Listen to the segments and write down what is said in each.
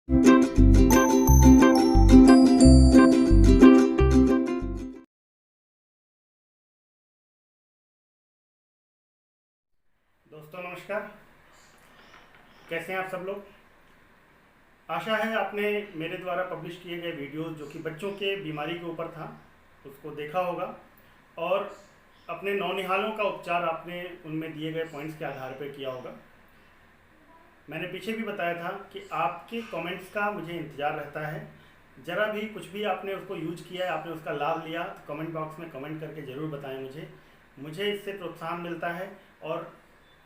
दोस्तों नमस्कार, कैसे हैं आप सब लोग। आशा है आपने मेरे द्वारा पब्लिश किए गए वीडियोस जो कि बच्चों के बीमारी के ऊपर था उसको देखा होगा और अपने नौनिहालों का उपचार आपने उनमें दिए गए पॉइंट्स के आधार पर किया होगा। मैंने पीछे भी बताया था कि आपके कमेंट्स का मुझे इंतज़ार रहता है। ज़रा भी कुछ भी आपने उसको यूज किया है, आपने उसका लाभ लिया तो कमेंट बॉक्स में कमेंट करके ज़रूर बताएं मुझे इससे प्रोत्साहन मिलता है और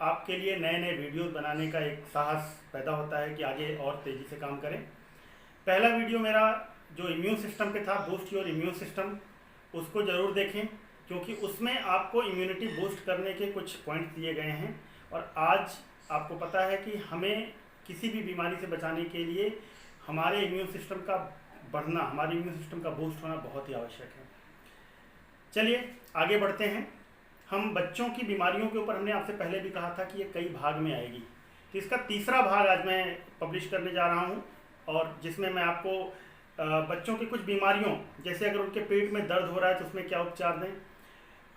आपके लिए नए नए वीडियोस बनाने का एक साहस पैदा होता है कि आगे और तेज़ी से काम करें। पहला वीडियो मेरा जो इम्यून सिस्टम पे था, बूस्ट योर इम्यून सिस्टम, उसको ज़रूर देखें क्योंकि उसमें आपको इम्यूनिटी बूस्ट करने के कुछ पॉइंट्स दिए गए हैं। और आज आपको पता है कि हमें किसी भी बीमारी से बचाने के लिए हमारे इम्यून सिस्टम का बढ़ना, हमारे इम्यून सिस्टम का बूस्ट होना बहुत ही आवश्यक है। चलिए आगे बढ़ते हैं। हम बच्चों की बीमारियों के ऊपर हमने आपसे पहले भी कहा था कि ये कई भाग में आएगी, तो इसका तीसरा भाग आज मैं पब्लिश करने जा रहा हूँ और जिसमें मैं आपको बच्चों की कुछ बीमारियों, जैसे अगर उनके पेट में दर्द हो रहा है तो उसमें क्या उपचार दें,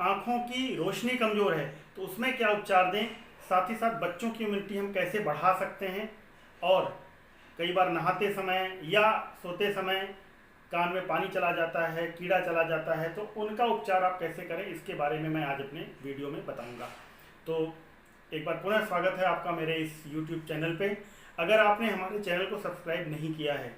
आँखों की रोशनी कमज़ोर है तो उसमें क्या उपचार दें, साथ ही साथ बच्चों की इम्यूनिटी हम कैसे बढ़ा सकते हैं, और कई बार नहाते समय या सोते समय कान में पानी चला जाता है, कीड़ा चला जाता है, तो उनका उपचार आप कैसे करें, इसके बारे में मैं आज अपने वीडियो में बताऊंगा। तो एक बार पुनः स्वागत है आपका मेरे इस YouTube चैनल पे। अगर आपने हमारे चैनल को सब्सक्राइब नहीं किया है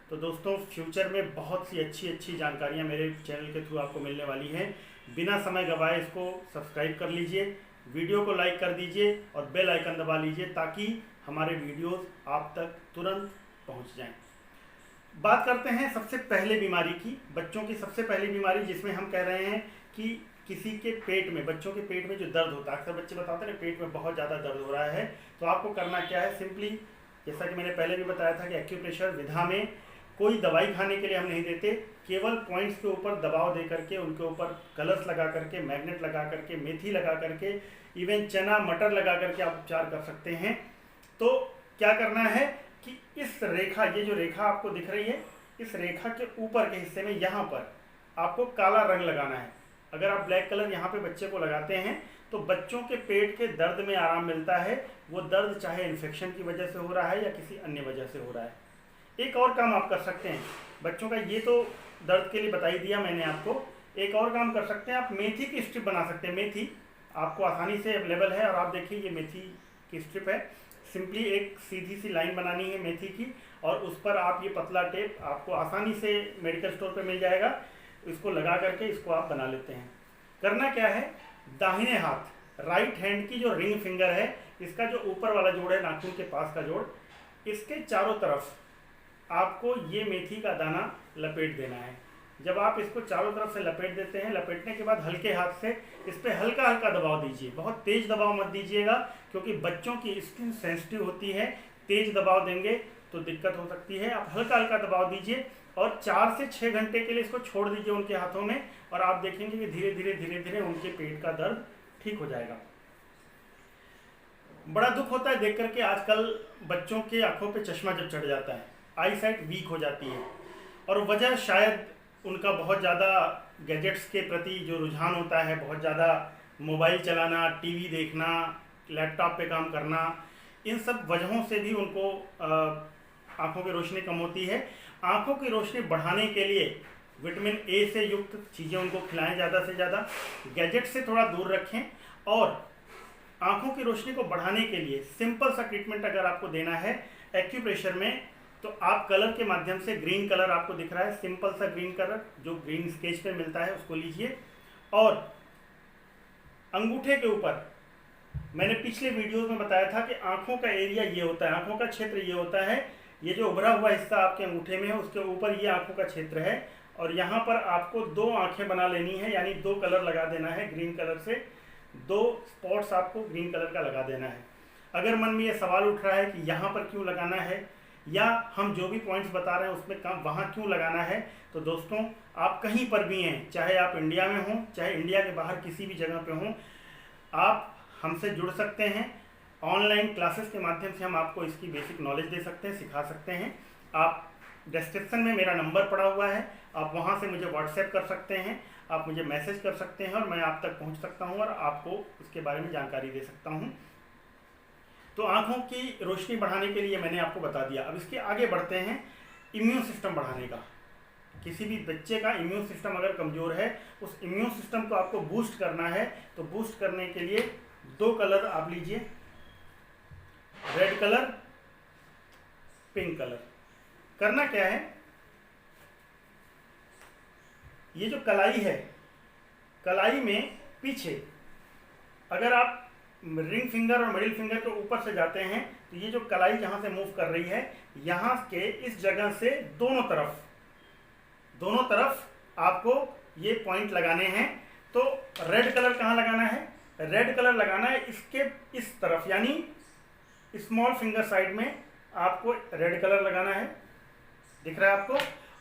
तो दोस्तों फ्यूचर में बहुत सी अच्छी जानकारियाँ मेरे चैनल के थ्रू आपको मिलने वाली हैं। बिना समय गंवाए इसको सब्सक्राइब कर लीजिए, वीडियो को लाइक कर दीजिए और बेल आइकन दबा लीजिए ताकि हमारे वीडियोज़ आप तक तुरंत पहुँच जाएँ। बात करते हैं सबसे पहले बीमारी की, बच्चों की सबसे पहली बीमारी जिसमें हम कह रहे हैं कि किसी के पेट में, बच्चों के पेट में जो दर्द होता है, अक्सर बच्चे बताते हैं ना पेट में बहुत ज़्यादा दर्द हो रहा है, तो आपको करना क्या है, सिंपली जैसा कि मैंने पहले भी बताया था कि एक्यूप्रेशर विधा में कोई दवाई खाने के लिए हम नहीं देते, केवल पॉइंट्स के ऊपर दबाव दे करके, उनके ऊपर कलर्स लगा करके, मैग्नेट लगा करके, मेथी लगा करके, इवन चना मटर लगा करके आप उपचार कर सकते हैं। तो क्या करना है कि इस रेखा, ये जो रेखा आपको दिख रही है, इस रेखा के ऊपर के हिस्से में यहाँ पर आपको काला रंग लगाना है। अगर आप ब्लैक कलर यहाँ पे बच्चे को लगाते हैं तो बच्चों के पेट के दर्द में आराम मिलता है। वो दर्द चाहे इन्फेक्शन की वजह से हो रहा है या किसी अन्य वजह से हो रहा है। एक और काम आप कर सकते हैं बच्चों का, ये तो दर्द के लिए बता ही दिया मैंने आपको, एक और काम कर सकते हैं आप, मेथी की स्ट्रिप बना सकते हैं। मेथी आपको आसानी से अवेलेबल है और आप देखिए ये मेथी की स्ट्रिप है। सिंपली एक सीधी सी लाइन बनानी है मेथी की और उस पर आप ये पतला टेप आपको आसानी से मेडिकल स्टोर पे मिल जाएगा, इसको लगा करके इसको आप बना लेते हैं। करना क्या है, दाहिने हाथ, राइट हैंड की जो रिंग फिंगर है, इसका जो ऊपर वाला जोड़ है, नाखून के पास का जोड़, इसके चारों तरफ आपको ये मेथी का दाना लपेट देना है। जब आप इसको चारों तरफ से लपेट देते हैं, लपेटने के बाद हल्के हाथ से इस पर हल्का हल्का दबाव दीजिए, बहुत तेज दबाव मत दीजिएगा क्योंकि बच्चों की स्किन सेंसिटिव होती है, तेज दबाव देंगे तो दिक्कत हो सकती है। आप हल्का हल्का दबाव दीजिए और 4 से 6 घंटे के लिए इसको छोड़ दीजिए उनके हाथों में और आप देखेंगे कि धीरे धीरे उनके पेट का दर्द ठीक हो जाएगा। बड़ा दुख होता है देख करके आजकल बच्चों के आंखों पे चश्मा जब चढ़ जाता है, आई साइट वीक हो जाती है और वजह शायद उनका बहुत ज़्यादा गैजेट्स के प्रति जो रुझान होता है, बहुत ज़्यादा मोबाइल चलाना, टीवी देखना, लैपटॉप पे काम करना, इन सब वजहों से भी उनको आँखों की रोशनी कम होती है। आँखों की रोशनी बढ़ाने के लिए विटामिन ए से युक्त चीज़ें उनको खिलाएं ज़्यादा से ज़्यादा, गैजेट से थोड़ा दूर रखें और आँखों की रोशनी को बढ़ाने के लिए सिंपल सा ट्रीटमेंट अगर आपको देना है एक्यूप्रेशर में, तो आप कलर के माध्यम से, ग्रीन कलर आपको दिख रहा है, सिंपल सा ग्रीन कलर जो ग्रीन स्केच पे मिलता है उसको लीजिए और अंगूठे के ऊपर, मैंने पिछले वीडियोस में बताया था कि आंखों का एरिया ये होता है, आंखों का क्षेत्र ये होता है, ये जो उभरा हुआ हिस्सा आपके अंगूठे में है उसके ऊपर ये आंखों का क्षेत्र है और यहाँ पर आपको 2 आंखें बना लेनी है, यानी 2 कलर लगा देना है, ग्रीन कलर से 2 स्पॉट्स आपको ग्रीन कलर का लगा देना है। अगर मन में ये सवाल उठ रहा है कि यहाँ पर क्यों लगाना है या हम जो भी पॉइंट्स बता रहे हैं उसमें काम वहाँ क्यों लगाना है, तो दोस्तों आप कहीं पर भी हैं, चाहे आप इंडिया में हों, चाहे इंडिया के बाहर किसी भी जगह पे हों, आप हमसे जुड़ सकते हैं। ऑनलाइन क्लासेस के माध्यम से हम आपको इसकी बेसिक नॉलेज दे सकते हैं, सिखा सकते हैं। आप डिस्क्रिप्शन में मेरा नंबर पड़ा हुआ है, आप वहाँ से मुझे व्हाट्सएप कर सकते हैं, आप मुझे मैसेज कर सकते हैं और मैं आप तक पहुँच सकता हूँ और आपको उसके बारे में जानकारी दे सकता हूँ। तो आँखों की रोशनी बढ़ाने के लिए मैंने आपको बता दिया। अब इसके आगे बढ़ते हैं इम्यून सिस्टम बढ़ाने का। किसी भी बच्चे का इम्यून सिस्टम अगर कमज़ोर है, उस इम्यून सिस्टम को आपको बूस्ट करना है, तो बूस्ट करने के लिए 2 कलर आप लीजिए, रेड कलर, पिंक कलर। करना क्या है, ये जो कलाई है, कलाई में पीछे अगर आप रिंग फिंगर और मिडिल फिंगर के ऊपर से जाते हैं तो ये जो कलाई जहां से मूव कर रही है, यहां के इस जगह से दोनों तरफ आपको ये पॉइंट लगाने हैं। तो रेड कलर कहाँ लगाना है, रेड कलर लगाना है इसके इस तरफ, यानी स्मॉल फिंगर साइड में आपको रेड कलर लगाना है, दिख रहा है आपको।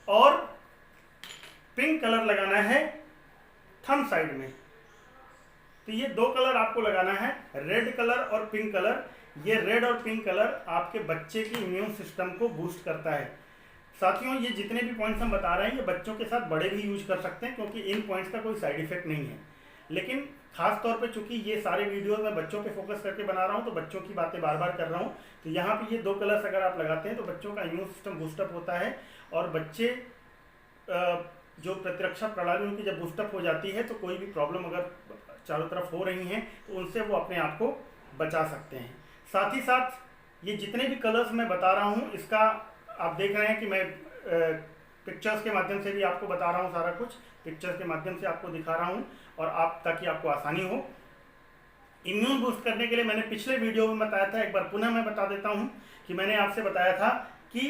और पिंक कलर लगाना है थंब साइड में। तो ये 2 कलर आपको लगाना है, रेड कलर और पिंक कलर। ये रेड और पिंक कलर आपके बच्चे की इम्यून सिस्टम को बूस्ट करता है। साथियों, ये जितने भी पॉइंट्स हम बता रहे हैं, ये बच्चों के साथ बड़े भी यूज कर सकते हैं, क्योंकि इन पॉइंट्स का कोई साइड इफेक्ट नहीं है। लेकिन खास तौर पे चूंकि ये सारे वीडियो मैं बच्चों पे फोकस करके बना रहा हूँ, तो बच्चों की बातें बार बार कर रहा हूँ। तो यहाँ पे ये 2 कलर्स अगर आप लगाते हैं तो बच्चों का इम्यून सिस्टम बूस्टअप होता है, और बच्चे जो प्रतिरक्षा प्रणाली उनकी जब बूस्टअप हो जाती है, तो कोई भी प्रॉब्लम अगर चारों तरफ हो रही हैं तो उनसे वो अपने आप को बचा सकते हैं। साथ ही साथ ये जितने भी कलर्स मैं बता रहा हूँ, इसका आप देख रहे हैं कि मैं पिक्चर्स के माध्यम से भी आपको बता रहा हूँ, सारा कुछ पिक्चर्स के माध्यम से आपको दिखा रहा हूँ, और आप ताकि आपको आसानी हो। इम्यून बूस्ट करने के लिए मैंने पिछले वीडियो में बताया था, एक बार पुनः मैं बता देता हूँ कि मैंने आपसे बताया था कि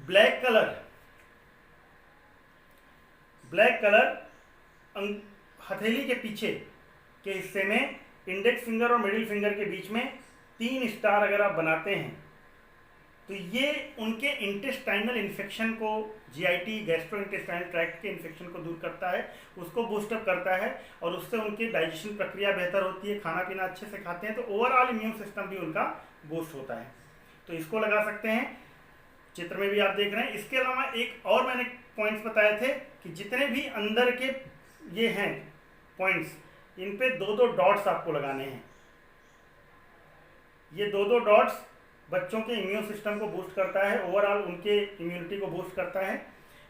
ब्लैक कलर हथेली के पीछे के हिस्से में, इंडेक्स फिंगर और मिडिल फिंगर के बीच में 3 स्टार अगर आप बनाते हैं, तो ये उनके इंटेस्टाइनल इन्फेक्शन को, जीआईटी गैस्ट्रोइंटेस्टाइनल ट्रैक्ट के इन्फेक्शन को दूर करता है, उसको बूस्टअप करता है, और उससे उनकी डाइजेशन प्रक्रिया बेहतर होती है, खाना पीना अच्छे से खाते हैं, तो ओवरऑल इम्यून सिस्टम भी उनका बूस्ट होता है। तो इसको लगा सकते हैं, चित्र में भी आप देख रहे हैं। इसके अलावा एक और मैंने पॉइंट्स बताए थे कि जितने भी अंदर के ये हैं पॉइंट्स, इन पे 2-2 डॉट्स आपको लगाने हैं। ये 2-2 डॉट्स बच्चों के इम्यून सिस्टम को बूस्ट करता है, ओवरऑल उनके इम्यूनिटी को बूस्ट करता है।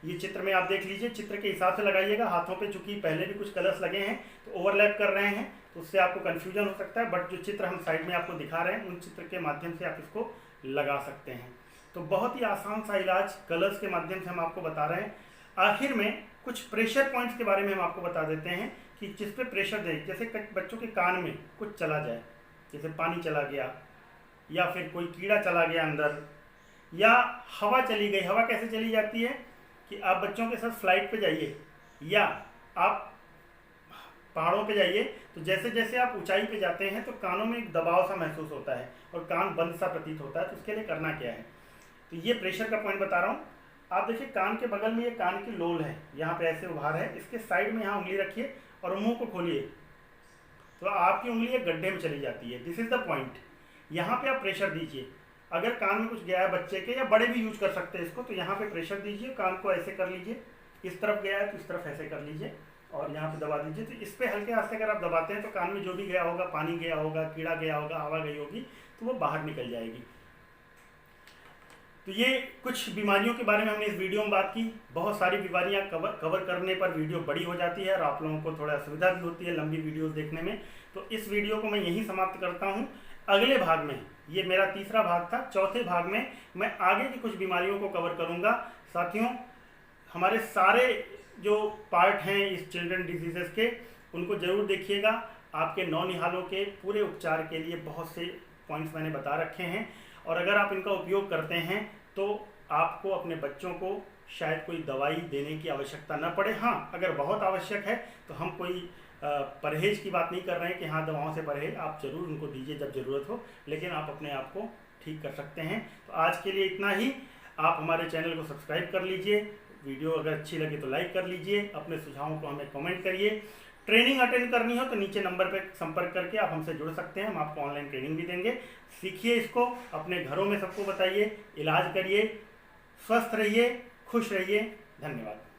ये चित्र में आप देख लीजिए, चित्र के हिसाब से लगाइएगा। हाथों पे चूंकि पहले भी कुछ कलर्स लगे हैं तो ओवरलैप कर रहे हैं, तो उससे आपको कन्फ्यूजन हो सकता है, बट जो चित्र हम साइड में आपको दिखा रहे हैं, उन चित्र के माध्यम से आप इसको लगा सकते हैं। तो बहुत ही आसान सा इलाज कलर्स के माध्यम से हम आपको बता रहे हैं। आखिर में कुछ प्रेशर पॉइंट्स के बारे में हम आपको बता देते हैं कि जिस पे प्रेशर दें, जैसे बच्चों के कान में कुछ चला जाए, जैसे पानी चला गया, या फिर कोई कीड़ा चला गया अंदर, या हवा चली गई। हवा कैसे चली जाती है कि आप बच्चों के साथ फ्लाइट पे जाइए या आप पहाड़ों पे जाइए, तो जैसे जैसे आप ऊंचाई पे जाते हैं तो कानों में एक दबाव सा महसूस होता है और कान बंद सा प्रतीत होता है। तो उसके लिए करना क्या है, तो ये प्रेशर का पॉइंट बता रहा हूँ। आप देखिए कान के बगल में ये कान की लोल है, यहाँ पे ऐसे उभार है, इसके साइड में यहाँ उंगली रखिए और मुंह को खोलिए, तो आपकी उंगली एक गड्ढे में चली जाती है। This is the point. यहाँ पे आप प्रेशर दीजिए। अगर कान में कुछ गया है बच्चे के, या बड़े भी यूज कर सकते हैं इसको, तो यहाँ पे प्रेशर दीजिए, कान को ऐसे कर लीजिए, इस तरफ गया है तो इस तरफ ऐसे कर लीजिए और यहाँ पे दबा दीजिए। तो इस पे हल्के हाथ से अगर आप दबाते हैं तो कान में जो भी गया होगा, पानी गया होगा, कीड़ा गया होगा, हवा गई होगी, तो वो बाहर निकल जाएगी। तो ये कुछ बीमारियों के बारे में हमने इस वीडियो में बात की। बहुत सारी बीमारियां कवर करने पर वीडियो बड़ी हो जाती है और आप लोगों को थोड़ा असुविधा भी होती है लंबी वीडियोस देखने में। तो इस वीडियो को मैं यहीं समाप्त करता हूं। अगले भाग में, ये मेरा तीसरा भाग था, चौथे भाग में मैं आगे की कुछ बीमारियों को कवर करूंगा। साथियों, हमारे सारे जो पार्ट हैं इस चिल्ड्रन डिजीजेस के, उनको जरूर देखिएगा। आपके नौनिहालों के पूरे उपचार के लिए बहुत से पॉइंट्स मैंने बता रखे हैं, और अगर आप इनका उपयोग करते हैं तो आपको अपने बच्चों को शायद कोई दवाई देने की आवश्यकता न पड़े। हाँ, अगर बहुत आवश्यक है तो हम कोई परहेज की बात नहीं कर रहे हैं कि हाँ दवाओं से परहेज, आप जरूर उनको दीजिए जब ज़रूरत हो, लेकिन आप अपने आप को ठीक कर सकते हैं। तो आज के लिए इतना ही। आप हमारे चैनल को सब्सक्राइब कर लीजिए, वीडियो अगर अच्छी लगे तो लाइक कर लीजिए, अपने सुझावों को हमें कमेंट करिए। ट्रेनिंग अटेंड करनी हो तो नीचे नंबर पर संपर्क करके आप हमसे जुड़ सकते हैं, हम आपको ऑनलाइन ट्रेनिंग भी देंगे। सीखिए इसको, अपने घरों में सबको बताइए, इलाज करिए, स्वस्थ रहिए, खुश रहिए। धन्यवाद।